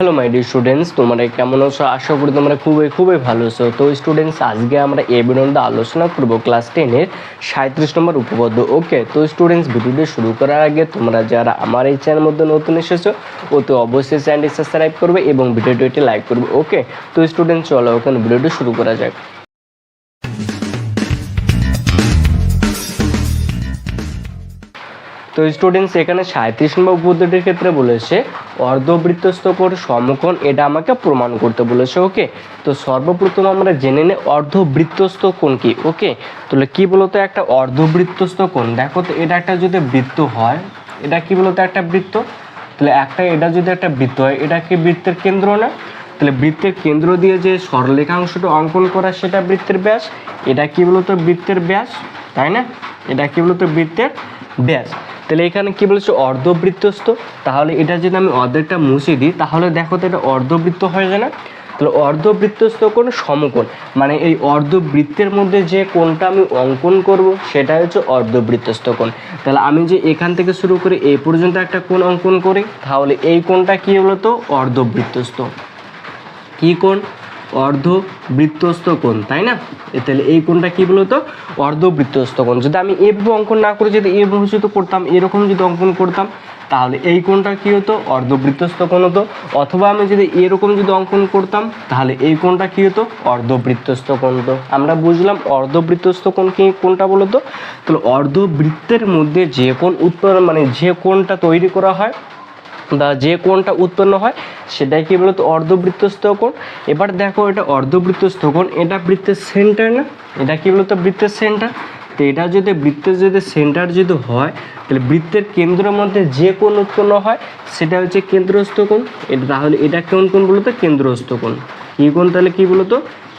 Hello my dear students, তোমরা কেমন আছো? আশা করি তোমরা খুবই ভালো আছো। তো স্টুডেন্টস, আজকে আমরা এই ভিডিওতে আলোচনা করব ক্লাস 10 এর 37 নম্বর উপপাদ্য। ওকে, তো স্টুডেন্টস, ভিডিওটি শুরু করার আগে তোমরা যারা আমার এই চ্যানেলের মধ্যে নতুন এসেছো তো অবশ্যই চ্যানেলটি সাবস্ক্রাইব করবে এবং ভিডিওটি লাইক করবে। ওকে, তো স্টুডেন্টস চলো এখন ভিডিওটি শুরু করা যাক। তো স্টুডেন্টস, এখানে 37 নম্বর উপপাদ্যটির ক্ষেত্রে বলেছে অর্ধবৃত্তস্থ কোণ সমকোণ, এটা আমাকে প্রমাণ করতে বলেছে। ওকে, তো সর্বপ্রথম আমরা জেনে নিই অর্ধবৃত্তস্থ কোণ কি। ওকে, তাহলে কি বলতো একটা অর্ধবৃত্তস্থ কোণ, দেখো তো এটা একটা যদি বৃত্ত হয়, এটা কি বলতো একটা বৃত্ত, তাহলে এটা যদি একটা বৃত্ত হয়, এটা কি বৃত্তের কেন্দ্র না? তাহলে বৃত্তের কেন্দ্র দিয়ে যে সরলরেখাংশটা অঙ্কন করা সেটা বৃত্তের ব্যাস, এটা কি বলতো বৃত্তের ব্যাস, তাই না? এটা কি বলতো বৃত্তের ব্যাস। তাহলে এখানে কি বলেছে অর্ধবৃত্তস্থ, তাহলে এটা যদি আমি অর্ধেকটা মুছে দিই তাহলে দেখো তো এটা অর্ধবৃত্ত হয়ে যায় না? তাহলে অর্ধবৃত্তস্থ কোণ সমকোণ, মানে এই অর্ধবৃত্তের মধ্যে যে কোণটা আমি অঙ্কন করব সেটা হচ্ছে অর্ধবৃত্তস্থ কোণ। তাহলে আমি যে এখান থেকে শুরু করে এই পর্যন্ত একটা কোণ অঙ্কন করি, তাহলে এই কোণটা কি বলতো অর্ধবৃত্তস্থ। কি কোণ? অর্ধবৃত্তস্থ কোণ, তাই না? তাহলে এই কোণটা কি বলতো অর্ধবৃত্তস্থ কোণ। যদি আমি এভাবে অঙ্কন না করে যদি এভাবে যদি করতাম, এরকম যদি অঙ্কন করতাম, তাহলে এই কোণটা কি হতো অর্ধবৃত্তস্থ কোণ হতো। অথবা আমি যদি এরকম যদি অঙ্কন করতাম তাহলে এই কোণটা কি হতো অর্ধবৃত্তস্থ কোণ হতো। আমরা বুঝলাম অর্ধবৃত্তস্থ কোণ কি কোণটা বলতো। তাহলে অর্ধবৃত্তের মধ্যে যে কোণ উৎপন্ন, মানে যে কোণটা তৈরি করা হয় বা যে কোণটা উৎপন্ন হয় সেটাই কি বলতো অর্ধবৃত্তস্থ কোণ। এবার দেখো এটা অর্ধবৃত্তস্থ কোণ, এটা বৃত্তের সেন্টার না? এটা কি বলতো বৃত্তের সেন্টার। তো এটা যদি বৃত্তের যদি সেন্টার যদি হয়, তাহলে বৃত্তের কেন্দ্রের মধ্যে যে কোণ উৎপন্ন হয় সেটা হচ্ছে কেন্দ্রস্থ কোণ। এটা তাহলে এটা কোন কোণ বলতো কেন্দ্রস্থ কোণ। কি কোণ তাহলে কি বলতো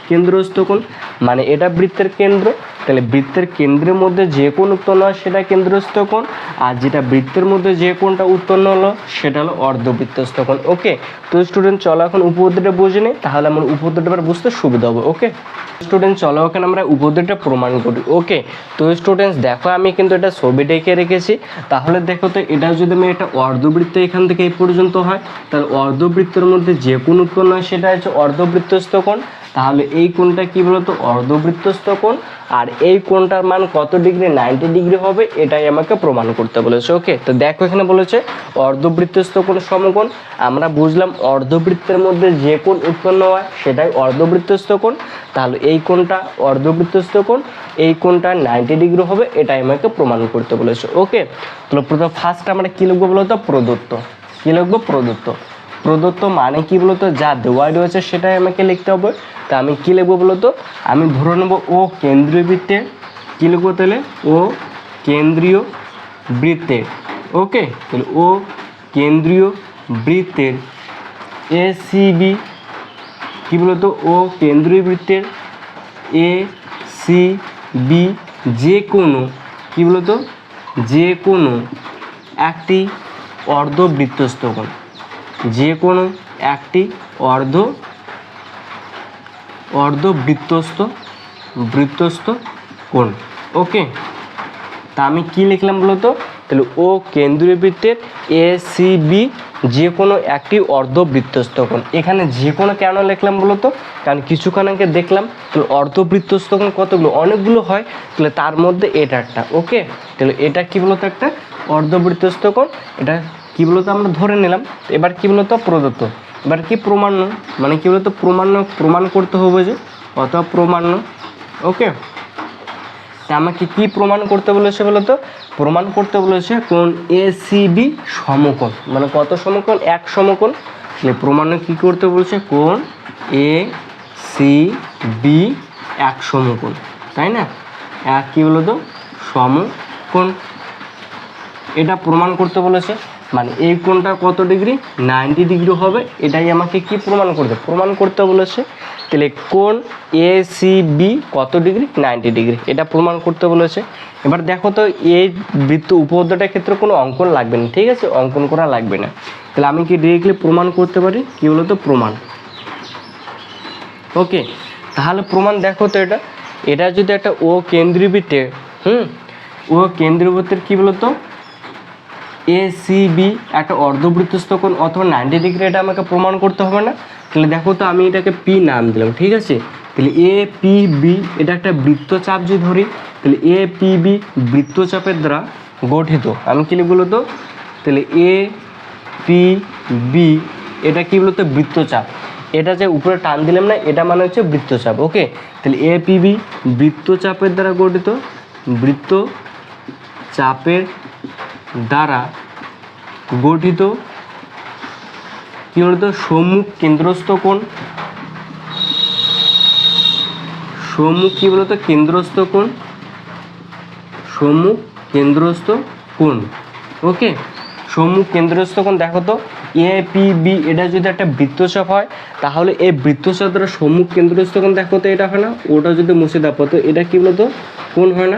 কেন্দ্রস্থ কোণ, মানে এটা বৃত্তের কেন্দ্র, তাহলে বৃত্তের কেন্দ্রের মধ্যে যে কোণ উৎপন্ন হয় সেটা কেন্দ্রস্থ কোণ, আর যেটা বৃত্তের মধ্যে যে কোণটা উৎপন্ন হলো সেটা হলো অর্ধবৃত্তস্থ কোণ। ওকে, তো স্টুডেন্ট চলো এখন উপপাদ্যটা বুঝে নিই, তাহলে আমার উপপাদ্যটা এবার বুঝতে সুবিধা হবে। ওকে স্টুডেন্ট, চলো এখন আমরা উপপাদ্যটা প্রমাণ করি। ওকে, তো স্টুডেন্টস দেখো আমি কিন্তু এটা ছবি ডেকে রেখেছি, তাহলে দেখো তো এটা যদি আমি একটা অর্ধবৃত্ত এখান থেকে এই পর্যন্ত হয়, তাহলে অর্ধবৃত্তের মধ্যে যে কোণ উৎপন্ন হয় সেটা হচ্ছে অর্ধবৃত্তস্থ কোণ। তাহলে এই কোণটা কি বলতো অর্ধবৃত্তস্থ কোণ, আর এই কোণটার মান কত ডিগ্রি? 90 ডিগ্রি হবে, এটাই আমাকে প্রমাণ করতে বলেছে। ওকে, তো দেখো এখানে বলেছে অর্ধবৃত্তস্থ কোণ সমকোণ। আমরা বুঝলাম অর্ধবৃত্তের মধ্যে যে কোণ উৎপন্ন হয় সেটাই অর্ধবৃত্তস্থ কোণ। তাহলে এই কোণটা অর্ধবৃত্তস্থ কোণ, এই কোণটা 90 ডিগ্রি হবে, এটাই আমাকে প্রমাণ করতে বলেছে। ওকে, তাহলে প্রথম ফার্স্ট আমরা কী লিখবো বলতো প্রদত্ত। কী লিখবো? প্রদত্ত। প্রদত্ত মানে কি বলতো যা দেওয়া রয়েছে সেটাই আমাকে লিখতে হবে। তা আমি কী লিখবো বলতো, আমি ধরে নেবো ও কেন্দ্রীয় বৃত্তের, কী লিখবো তাহলে ও কেন্দ্রীয় বৃত্তের। ওকে, তাহলে ও কেন্দ্রীয় বৃত্তের এ সি বি, কী বলতো ও কেন্দ্রীয় বৃত্তের এ সি বি যে কোনো, কী বলতো যে কোনো একটি অর্ধবৃত্তস্থ কোণ, যে কোনো একটি অর্ধবৃত্তস্থ কোণ। ওকে, তা আমি কি লিখলাম বলতো, তাহলে ও কেন্দ্রীয় বৃত্তের এ সি বি যে কোনো একটি অর্ধবৃত্তস্থ কোণ। এখানে যে কোনো কেন লিখলাম বলতো, কারণ কিছুক্ষণ আগে দেখলাম তাহলে অর্ধবৃত্তস্থ কোণ কতগুলো, অনেকগুলো হয়, তাহলে তার মধ্যে এটা একটা। ওকে, তাহলে এটা কি বলতো একটা অর্ধবৃত্তস্থ কোণ, এটা কি বলতো আমরা ধরে নিলাম। এবার কি বলতো প্রদত্ত, এবার কি প্রমাণ্য, মানে কি বলতো প্রমাণ করতে হবে যে অথবা প্রমাণ্য। ওকে, তা আমাকে কি প্রমাণ করতে বলেছে বলতো, প্রমাণ করতে বলেছে কোণ এ সি বি সমকোণ, মানে কত সমকোণ? এক সমকোণ। তাহলে প্রমাণে কি করতে বলেছে কোণ এ সি বি এক সমকোণ, তাই না? এক কি বলতো সমকোণ, এটা প্রমাণ করতে বলেছে, মানে এই কোণটা কত ডিগ্রি? 90 ডিগ্রি হবে, এটাই আমাকে কি প্রমাণ করতে বলেছে। তাহলে কোণ এ সি বি কত ডিগ্রি? 90 ডিগ্রি, এটা প্রমাণ করতে বলেছে। এবার দেখো তো এই বৃত্ত উপপাদ্যটার ক্ষেত্রে কোনো অঙ্কন লাগবে না, ঠিক আছে? অঙ্কন করা লাগবে না। তাহলে আমি কি ডিরেক্টলি প্রমাণ করতে পারি, কী বলতো প্রমাণ। ওকে, তাহলে প্রমাণ দেখো তো এটা যদি একটা ও কেন্দ্রীয় বৃত্তের ও কেন্দ্রীয় বৃত্তের কী বলতো এ সি বি একটা অর্ধবৃত্তস্থ কোণ অথবা 90 ডিগ্রি, এটা আমাকে প্রমাণ করতে হবে না? তাহলে দেখো তো আমি এটাকে পি নাম দিলাম, ঠিক আছে? তাহলে এ পি বি এটা একটা বৃত্তচাপ যদি ধরি, তাহলে এ পি বি বৃত্তচাপের দ্বারা গঠিত। আমি কি লিখব বলতো? তাহলে এ পি বি এটা কি বলতো? বৃত্তচাপ। এটা যে উপরে টান দিলাম না, এটা মানে হচ্ছে বৃত্তচাপ। ওকে, তাহলে এ পি বি বৃত্তচাপের দ্বারা গঠিত, বৃত্তচাপের দ্বারা গঠিত কি বলতো? সম্মুখ কেন্দ্রস্থ কোণ। সম্মুখ কি বলতো? কেন্দ্রস্থ কোণ, সম্মুখ কেন্দ্রস্থ কোণ। ওকে, সম্মুখ কেন্দ্রস্থ কোণ। দেখো তো এ পি বি এটা যদি একটা বৃত্তচাপ হয়, তাহলে এই বৃত্তচাপ দ্বারা সম্মুখ কেন্দ্রস্থ কোণ দেখো তো এটা হয় না? ওটা যদি মুছে দাও তো এটা কি বলতো? কোণ হয় না?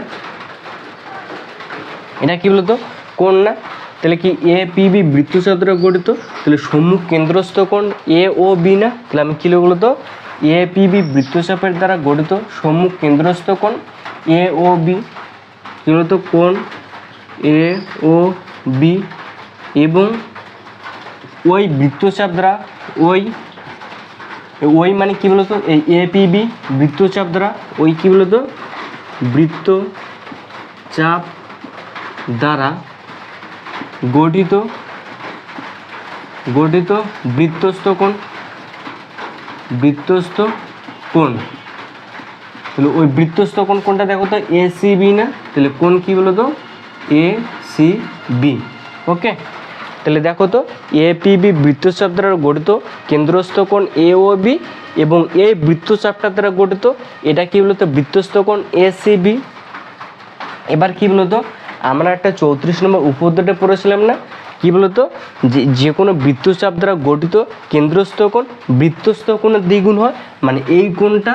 এটা কি বলতো? কোণ না? তাহলে কি এ পি বি বৃত্তচাপ দ্বারা গঠিত, তাহলে সম্মুখ কেন্দ্রস্থ কোণ এ ও বি না? তাহলে আমি কী লিখব বলতো? এ পি বি বৃত্তচাপের দ্বারা গঠিত সম্মুখ কেন্দ্রস্থ কোণ এ ও বি কী বলতো? কোণ এ ও বি, এবং ওই বৃত্তচাপ দ্বারা ওই মানে কি বলতো? এই এ পি বি বৃত্তচাপ দ্বারা ওই কি বলতো? বৃত্তচাপ দ্বারা গঠিত বৃত্তস্থ কোণ, বৃত্তস্থ কোণ। তাহলে ওই বৃত্তস্থ কোণ কোনটা দেখো তো? এ সি বি না? তাহলে কোণ কি বলতো? এ সি বি। ওকে, তাহলে দেখো তো এ পি বি বৃত্তচাপ দ্বারা গঠিত কেন্দ্রস্থ কোণ এ ও বি, এবং এই বৃত্তচাপটার দ্বারা গঠিত এটা কি বলতো? বৃত্তস্থ কোণ এ সি বি। এবার কি বলতো? আমরা একটা 34 নম্বর উপপাদ্যটা পড়েছিলাম না? কি বলতো? যে কোনো বৃত্তচাপ দ্বারা গঠিত কেন্দ্রস্থ কোণ বৃত্তস্থ কোণের দ্বিগুণ হয়, মানে এই কোণটা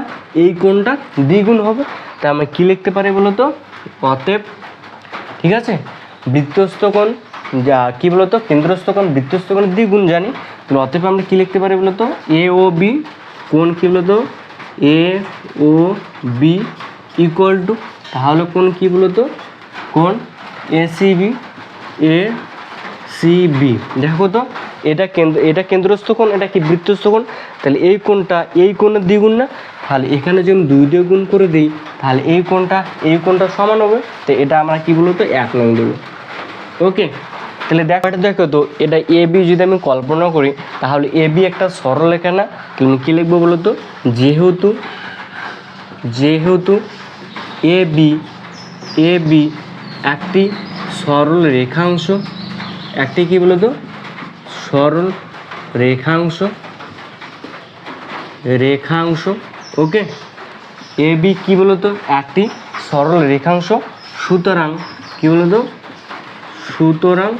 দ্বিগুণ হবে। তা আমরা কি লিখতে পারি বলতো? অতএব, ঠিক আছে, বৃত্তস্থ কোণ যা কি বলতো? কেন্দ্রস্থ কোণ বৃত্তস্থ কোণের দ্বিগুণ জানি, তাহলে অতএব আমরা কি লিখতে পারি বলতো? এ ও বি কোণ কি বলতো? A O B equal to, তাহলে কোণ কি বলতো? কোণ A C B. A C B দেখো তো এটা কেন্দ্রস্থ কোণ, এটা কি বৃত্তস্থ কোণ? তাহলে এই কোণটা এই কোণের দ্বিগুণ না? তাহলে এখানে যদি 2 দিয়ে গুণ করে দিই, তাহলে এই কোণটা সমান হবে। তো এটা আমরা কি বলতো? 1 নং দেবো। ওকে, তাহলে দেখো তো এটা এ বি যদি আমি কল্পনা করি, তাহলে এ বি একটা সরলরেখা না? তাহলে আমি কী লিখবো বলতো? যেহেতু এ বি একটি সরল রেখাংশ, একটি কি বলতো? সরল রেখাংশ। ওকে, এ বি কি বলতো? একটি সরল রেখাংশ। সুতরাং কি বলতো? সুতরাং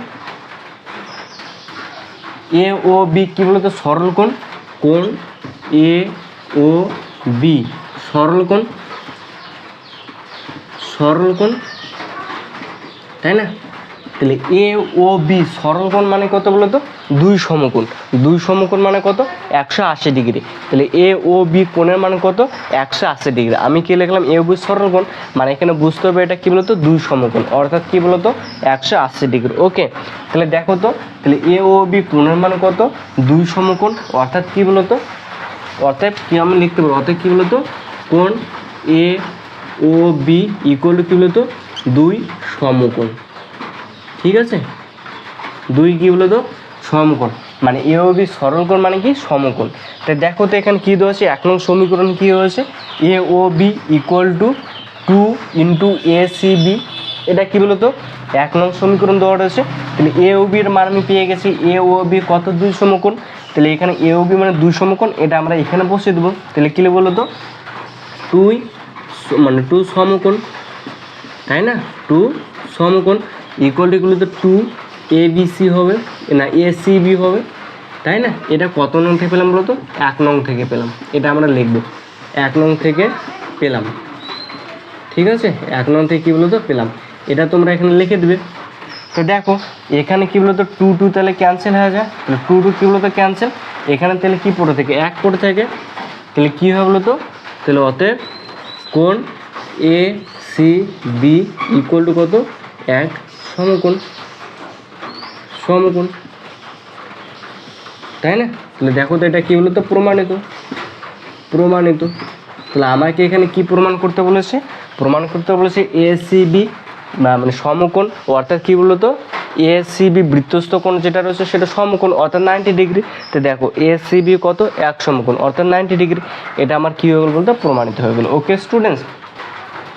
এ ও বি কি বলতো? সরল কোণ। কোণ এ ও বি সরল কোণ, তাই না? তাহলে এ ও বি সরল কোণ মানে কত বলতো? 2 সমকোণ। 2 সমকোণ মানে কত? 180 ডিগ্রি। তাহলে এ ও বি কোণের মানে কত? 180 ডিগ্রি। আমি কি লিখলাম? এ ও বি সরল কোণ, মানে এখানে বুঝতে হবে এটা কি বলতো? 2 সমকোণ, অর্থাৎ কি বলতো? 180 ডিগ্রি। ওকে, তাহলে দেখো তো, তাহলে এ ও বি কোণের মানে কত? 2 সমকোণ, অর্থাৎ কি বলতো? অতএব কি আমি লিখতে পারবো? অতএব কি বলতো? কোণ এ ও বি ইকুয়াল টু কি বলতো? 2 সমকোণ। ঠিক আছে, 2 কি বলতো? সমকোণ, মানে এ ও বি সরল কোণ মানে কি? সমকোণ। তাই দেখো তো এখানে কী দেওয়া আছে? 1 নং সমীকরণ কী হয়েছে? A O B equal to 2 into A C B. এটা কী বলতো? 1 নং সমীকরণ দেওয়া রয়েছে। তাহলে এ ও বির মান আমি পেয়ে গেছি। এ ও বি কত? 2 সমকোণ। তাহলে এখানে এ ও বি মানে 2 সমকোণ, এটা আমরা এখানে বসিয়ে দেবো। তাহলে কী বলো তো? 2 সমকোণ, তাই না? 2 সমকোণ equal to 2 A B C হবে না, এ সি বি হবে, তাই না? এটা কত নং থেকে পেলাম বলো তো? 1 নং থেকে পেলাম। এটা আমরা লিখব 1 নং থেকে পেলাম। ঠিক আছে, 1 নং থেকে কী বলো তো? পেলাম। এটা তোমরা এখানে লিখে দেবে। তো দেখো এখানে কী বলো তো? 2 তাহলে ক্যান্সেল হয়ে যায়। তাহলে 2 কী বলো তো? ক্যান্সেল। এখানে তাহলে কী পড়ে থাকে? 1 পড়ে থাকে। তাহলে কী হবে বলো তো? তাহলে অতএব কোণ A C B equal to কত? 1 সমকোণ। সমকোণ, তাই না? তাহলে দেখো তো এটা কি হলো, তো প্রমাণিত। প্রমাণিত তাহলে আমাকে এখানে কি প্রমাণ করতে বলেছে? প্রমাণ করতে বলেছে এসিবি মানে সমকোণ, অর্থাৎ কি বলতো এসিবি বৃত্তস্থ কোণ যেটা রয়েছে সেটা সমকোণ অর্থাৎ 90 ডিগ্রি। তো দেখো এসিবি কত, এক সমকোণ অর্থাৎ 90 ডিগ্রি। এটা আমার কী হয়ে গেল বলতে প্রমাণিত হয়ে গেল। ওকে স্টুডেন্টস,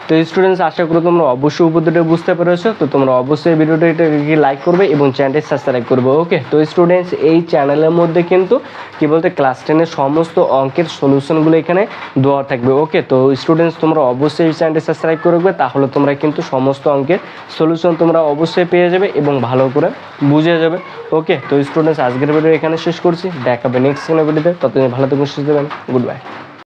তো স্টুডেন্টস আশা করি তোমরা অবশ্যই উপপাদ্যটা বুঝতে পেরেছো। তো তোমরা অবশ্যই ভিডিওটাকে লাইক করবে এবং চ্যানেলটি সাবস্ক্রাইব করবে। ওকে, তো স্টুডেন্টস এই চ্যানেলের মধ্যে কিন্তু কি বলতে ক্লাস 10-এর সমস্ত অঙ্কের সলিউশনগুলো এখানে দেওয়া থাকবে। ওকে, তো স্টুডেন্টস তোমরা অবশ্যই এই চ্যানেলটি সাবস্ক্রাইব করবে, তাহলে তোমরা কিন্তু সমস্ত অঙ্কের সলিউশন তোমরা অবশ্যই পেয়ে যাবে এবং ভালো করে বুঝে যাবে। ওকে, তো স্টুডেন্টস আজকের ভিডিও এখানে শেষ করছি, দেখাবে নেক্সট কোনো ভিডিওতে। ততদিন ভালো থাকুন, সুস্থ থাকবেন, গুড বাই।